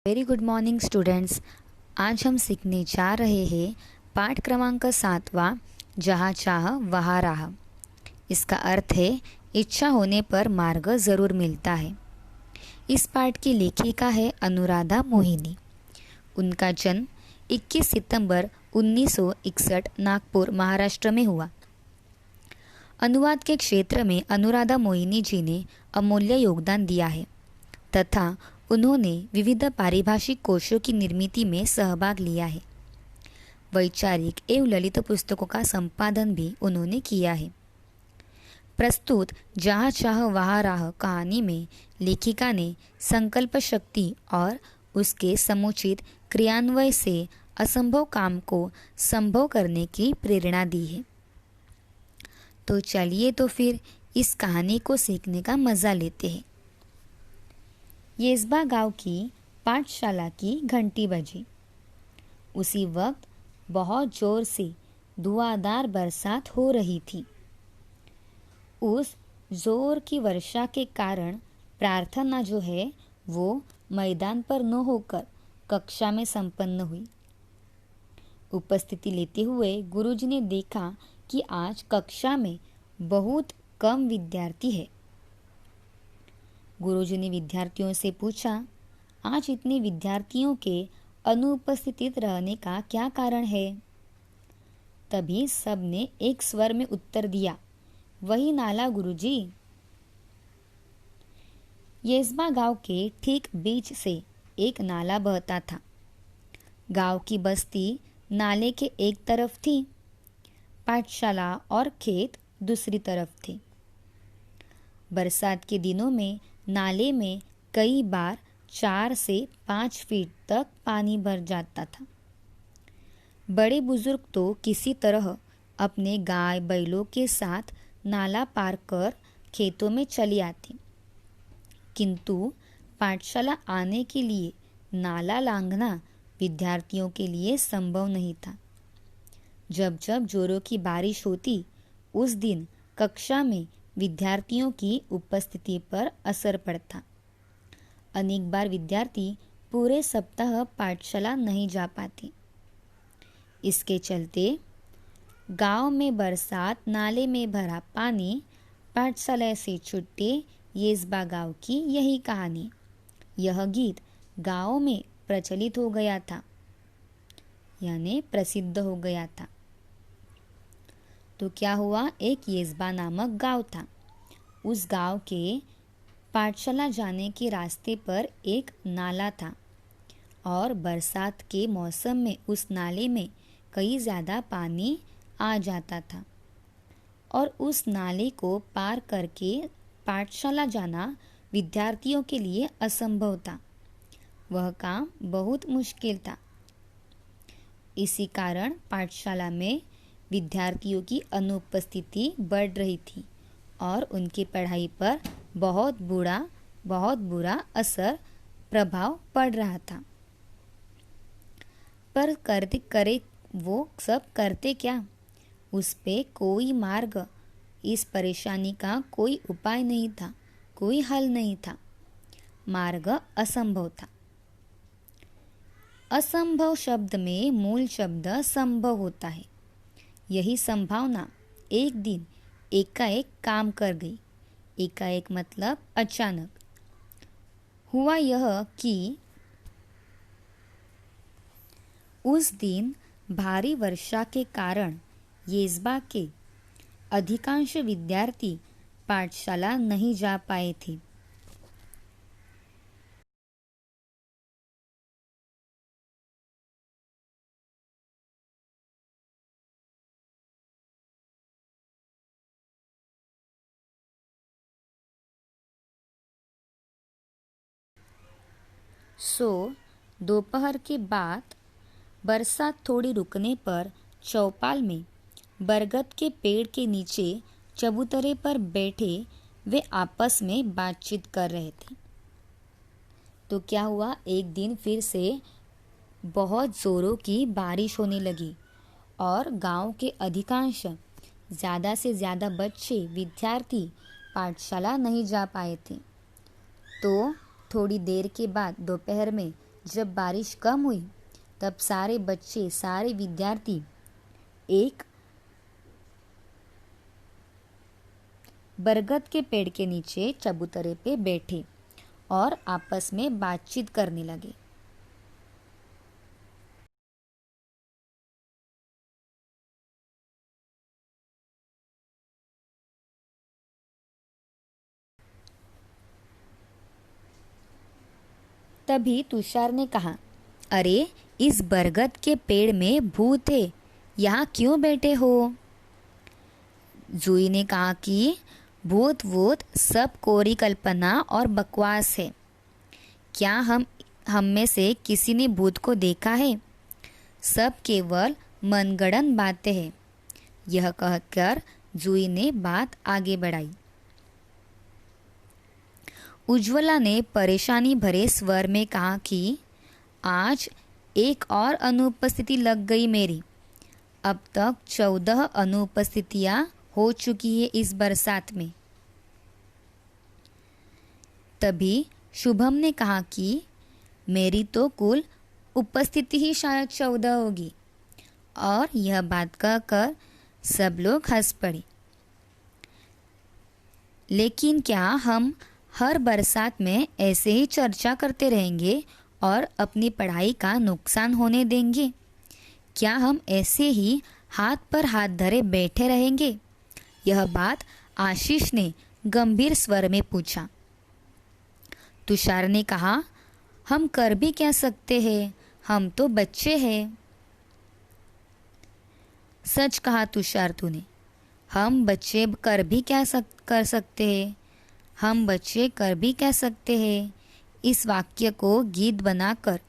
Very good morning students. आज हम सीखने जा रहे हैं पाठ क्रमांक 7वां, जहाँ चाह वहाँ राह। इसका अर्थ है इच्छा होने पर मार्ग ज़रूर मिलता है। इस पाठ की लेखिका है अनुराधा मोहिनी। उनका जन्म 21 सितंबर 1961 नागपुर, महाराष्ट्र में हुआ। अनुवाद के क्षेत्र में अनुराधा मोहिनी जी ने अमूल्य योगदान दिया है तथा उन्होंने विविध पारिभाषिक कोशों की निर्मिति में सहभाग लिया है। वैचारिक एवं ललित पुस्तकों का संपादन भी उन्होंने किया है। प्रस्तुत जहाँ चाह वहाँ राह कहानी में लेखिका ने संकल्प शक्ति और उसके समुचित क्रियान्वयन से असंभव काम को संभव करने की प्रेरणा दी है। तो चलिए तो फिर इस कहानी को सीखने का मज़ा लेते हैं। येसबा गांव की पाठशाला की घंटी बजी। उसी वक्त बहुत जोर से धुआंधार बरसात हो रही थी। उस जोर की वर्षा के कारण प्रार्थना जो है वो मैदान पर न होकर कक्षा में संपन्न हुई। उपस्थिति लेते हुए गुरुजी ने देखा कि आज कक्षा में बहुत कम विद्यार्थी है। गुरुजी ने विद्यार्थियों से पूछा, आज इतने विद्यार्थियों के अनुपस्थित रहने का क्या कारण है? तभी सब ने एक स्वर में उत्तर दिया, वही नाला गुरुजी। येसबा गांव के ठीक बीच से एक नाला बहता था। गांव की बस्ती नाले के एक तरफ थी, पाठशाला और खेत दूसरी तरफ थे। बरसात के दिनों में नाले में कई बार 4 से 5 फीट तक पानी भर जाता था। बड़े बुजुर्ग तो किसी तरह अपने गाय बैलों के साथ नाला पार कर खेतों में चली आते, किंतु पाठशाला आने के लिए नाला लांघना विद्यार्थियों के लिए संभव नहीं था। जब जब जोरों की बारिश होती, उस दिन कक्षा में विद्यार्थियों की उपस्थिति पर असर पड़ता। अनेक बार विद्यार्थी पूरे सप्ताह पाठशाला नहीं जा पाते। इसके चलते गांव में बरसात, नाले में भरा पानी, पाठशाला से छुट्टे येसबा गांव की यही कहानी। यह गीत गांव में प्रचलित हो गया था, यानी प्रसिद्ध हो गया था। तो क्या हुआ, एक येसबा नामक गांव था। उस गांव के पाठशाला जाने के रास्ते पर एक नाला था और बरसात के मौसम में उस नाले में कई ज़्यादा पानी आ जाता था और उस नाले को पार करके पाठशाला जाना विद्यार्थियों के लिए असंभव था। वह काम बहुत मुश्किल था। इसी कारण पाठशाला में विद्यार्थियों की अनुपस्थिति बढ़ रही थी और उनकी पढ़ाई पर बहुत बुरा असर प्रभाव पड़ रहा था। पर वो सब करते क्या? उस पे कोई मार्ग, इस परेशानी का कोई उपाय नहीं था, कोई हल नहीं था। मार्ग असंभव था। असंभव शब्द में मूल शब्द संभव होता है। यही संभावना एक दिन एकाएक काम कर गई। एकाएक मतलब अचानक। हुआ यह कि उस दिन भारी वर्षा के कारण येसबा के अधिकांश विद्यार्थी पाठशाला नहीं जा पाए थे। दोपहर के बाद बरसात थोड़ी रुकने पर चौपाल में बरगद के पेड़ के नीचे चबूतरे पर बैठे वे आपस में बातचीत कर रहे थे। तो क्या हुआ, एक दिन फिर से बहुत ज़ोरों की बारिश होने लगी और गांव के अधिकांश ज़्यादा से ज़्यादा बच्चे, विद्यार्थी पाठशाला नहीं जा पाए थे। तो थोड़ी देर के बाद दोपहर में जब बारिश कम हुई तब सारे बच्चे, सारे विद्यार्थी एक बरगद के पेड़ के नीचे चबूतरे पे बैठे और आपस में बातचीत करने लगे। तभी तुषार ने कहा, अरे इस बरगद के पेड़ में भूत है, यहाँ क्यों बैठे हो? जूही ने कहा कि भूत वूत सब कोरी कल्पना और बकवास है। क्या हम में से किसी ने भूत को देखा है? सब केवल मनगढ़ंत बातें हैं। यह कहकर जूही ने बात आगे बढ़ाई। उज्ज्वला ने परेशानी भरे स्वर में कहा कि आज एक और अनुपस्थिति लग गई मेरी। अब तक 14 अनुपस्थितियां हो चुकी है इस बरसात में। तभी शुभम ने कहा कि मेरी तो कुल उपस्थिति ही शायद 14 होगी, और यह बात कहकर सब लोग हंस पड़े। लेकिन क्या हम हर बरसात में ऐसे ही चर्चा करते रहेंगे और अपनी पढ़ाई का नुकसान होने देंगे? क्या हम ऐसे ही हाथ पर हाथ धरे बैठे रहेंगे? यह बात आशीष ने गंभीर स्वर में पूछा। तुषार ने कहा, हम कर भी क्या सकते हैं, हम तो बच्चे हैं। सच कहा तुषार तूने। हम बच्चे कर भी क्या कर सकते हैं, हम बच्चे कर भी क्या सकते हैं। इस वाक्य को गीत बनाकर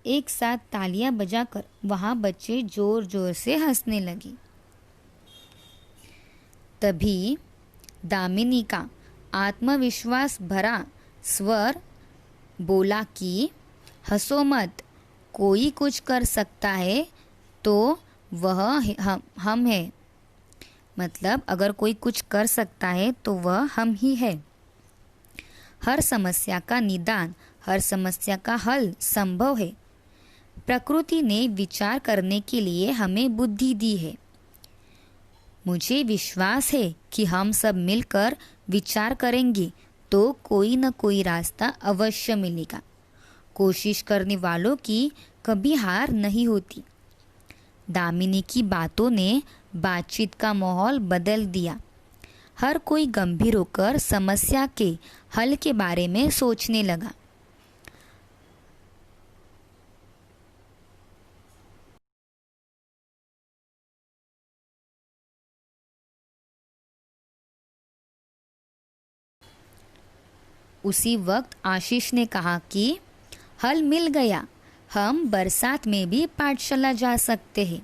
एक साथ तालियां बजाकर वहां बच्चे जोर जोर से हंसने लगे। तभी दामिनी का आत्मविश्वास भरा स्वर बोला कि हंसो मत, कोई कुछ कर सकता है तो वह हम है। मतलब अगर कोई कुछ कर सकता है तो वह हम ही है। हर समस्या का निदान, हर समस्या का हल संभव है। प्रकृति ने विचार करने के लिए हमें बुद्धि दी है। मुझे विश्वास है कि हम सब मिलकर विचार करेंगे तो कोई न कोई रास्ता अवश्य मिलेगा। कोशिश करने वालों की कभी हार नहीं होती। दामिनी की बातों ने बातचीत का माहौल बदल दिया। हर कोई गंभीर होकर समस्या के हल के बारे में सोचने लगा। उसी वक्त आशीष ने कहा कि हल मिल गया, हम बरसात में भी पाठशाला जा सकते हैं।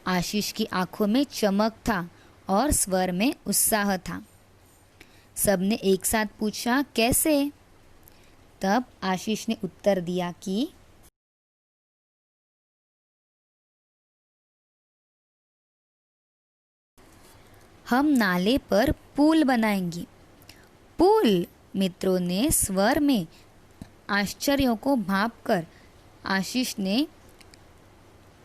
आशीष की आंखों में चमक था और स्वर में उत्साह था। सबने एक साथ पूछा, कैसे? तब आशीष ने उत्तर दिया कि हम नाले पर पुल बनाएंगे। पुल? मित्रों ने स्वर में आश्चर्य को भांपकर आशीष ने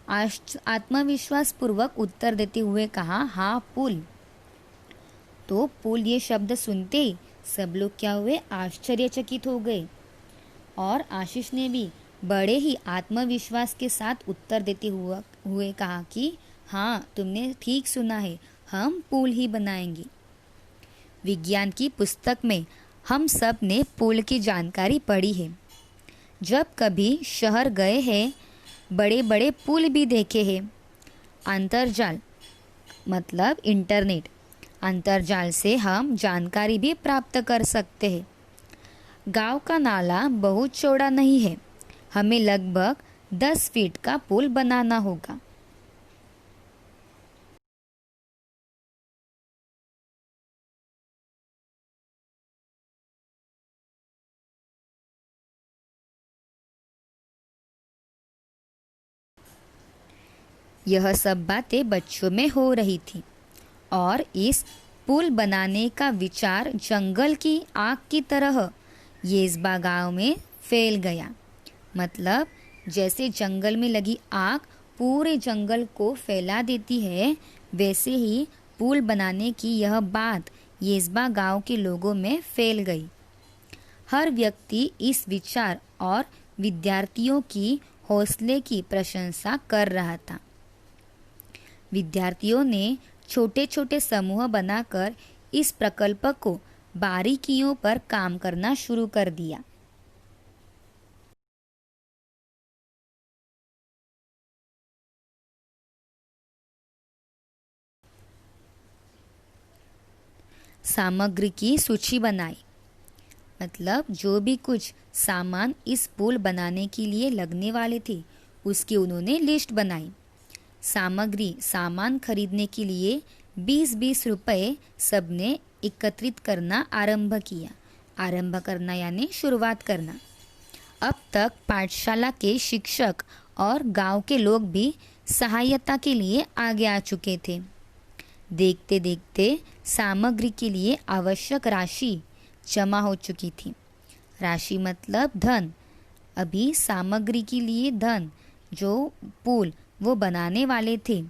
आत्मविश्वास पूर्वक उत्तर देते हुए कहा, हाँ पुल। तो पुल ये शब्द सुनते ही सब लोग क्या हुए, आश्चर्यचकित हो गए। और आशीष ने भी बड़े ही आत्मविश्वास के साथ उत्तर देते हुए कहा कि हाँ तुमने ठीक सुना है, हम पुल ही बनाएंगे। विज्ञान की पुस्तक में हम सब ने पुल की जानकारी पढ़ी है। जब कभी शहर गए हैं, बड़े बड़े पुल भी देखे हैं। अंतर्जाल मतलब इंटरनेट, अंतर्जाल से हम जानकारी भी प्राप्त कर सकते हैं। गांव का नाला बहुत चौड़ा नहीं है, हमें लगभग 10 फीट का पुल बनाना होगा। यह सब बातें बच्चों में हो रही थी और इस पुल बनाने का विचार जंगल की आग की तरह येज़बा गांव में फैल गया। मतलब जैसे जंगल में लगी आग पूरे जंगल को फैला देती है, वैसे ही पुल बनाने की यह बात येज़बा गांव के लोगों में फैल गई। हर व्यक्ति इस विचार और विद्यार्थियों की हौसले की प्रशंसा कर रहा था। विद्यार्थियों ने छोटे छोटे समूह बनाकर इस प्रकल्प को बारीकियों पर काम करना शुरू कर दिया। सामग्री की सूची बनाई। मतलब जो भी कुछ सामान इस पुल बनाने के लिए लगने वाले थे, उसकी उन्होंने लिस्ट बनाई। सामान खरीदने के लिए 20-20 रुपए सबने एकत्रित करना आरंभ किया। आरंभ करना यानी शुरुआत करना। अब तक पाठशाला के शिक्षक और गांव के लोग भी सहायता के लिए आगे आ चुके थे। देखते देखते सामग्री के लिए आवश्यक राशि जमा हो चुकी थी। राशि मतलब धन। अभी सामग्री के लिए धन, जो पुल वो बनाने वाले थे,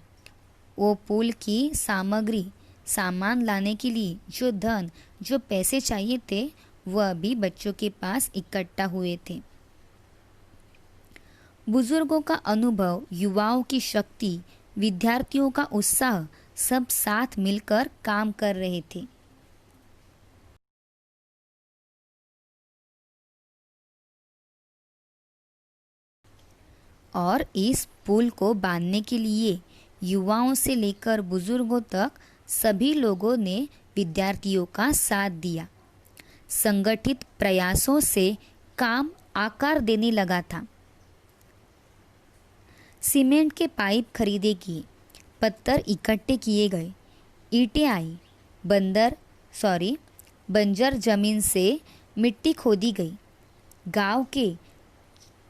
वो पुल की सामग्री, सामान लाने के लिए जो धन, जो पैसे चाहिए थे, वह अभी बच्चों के पास इकट्ठा हुए थे। बुजुर्गों का अनुभव, युवाओं की शक्ति, विद्यार्थियों का उत्साह, सब साथ मिलकर काम कर रहे थे। और इस पुल को बांधने के लिए युवाओं से लेकर बुजुर्गों तक सभी लोगों ने विद्यार्थियों का साथ दिया। संगठित प्रयासों से काम आकार देने लगा था। सीमेंट के पाइप खरीदे गए, पत्थर इकट्ठे किए गए, ईंटें आई, बंजर जमीन से मिट्टी खोदी गई। गांव के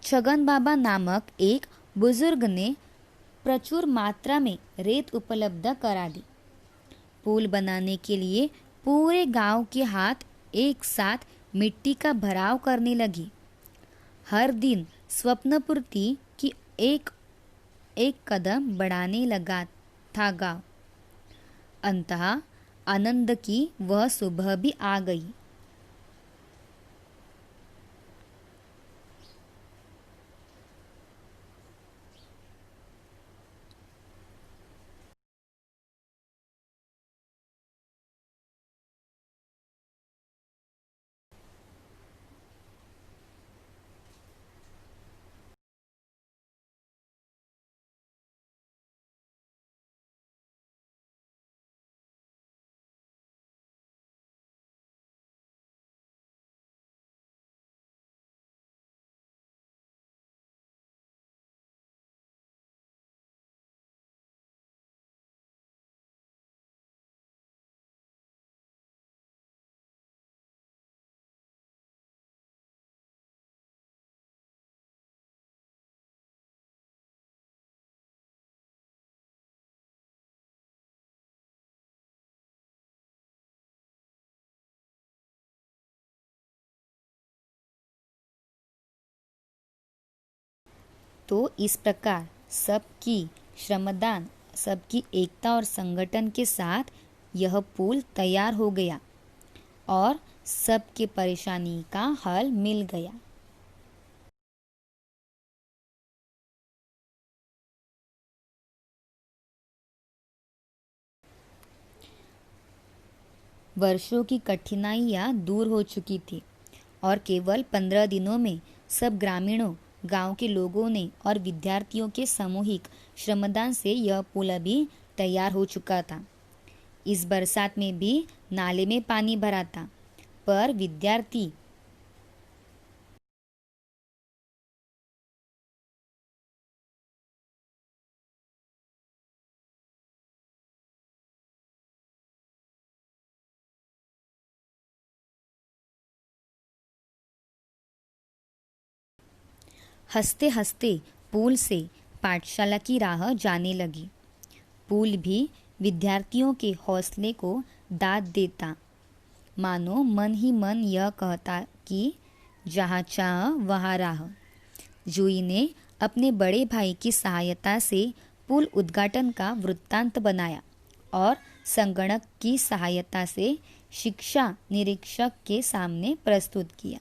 छगन बाबा नामक एक बुजुर्ग ने प्रचुर मात्रा में रेत उपलब्ध करा दी। पुल बनाने के लिए पूरे गांव के हाथ एक साथ मिट्टी का भराव करने लगे। हर दिन स्वप्नपूर्ति की एक एक कदम बढ़ाने लगा था गांव। अंततः आनंद की वह सुबह भी आ गई। तो इस प्रकार सबकी श्रमदान, सबकी एकता और संगठन के साथ यह पुल तैयार हो गया और सबके परेशानी का हल मिल गया। वर्षों की कठिनाइयाँ दूर हो चुकी थी और केवल 15 दिनों में सब ग्रामीणों, गांव के लोगों ने और विद्यार्थियों के सामूहिक श्रमदान से यह पुल अभी तैयार हो चुका था। इस बरसात में भी नाले में पानी भरा था, पर विद्यार्थी हंसते हंसते पुल से पाठशाला की राह जाने लगी। पुल भी विद्यार्थियों के हौसले को दाद देता, मानो मन ही मन यह कहता कि जहाँ चाह वहाँ राह। जूही ने अपने बड़े भाई की सहायता से पुल उद्घाटन का वृत्तांत बनाया और संगणक की सहायता से शिक्षा निरीक्षक के सामने प्रस्तुत किया।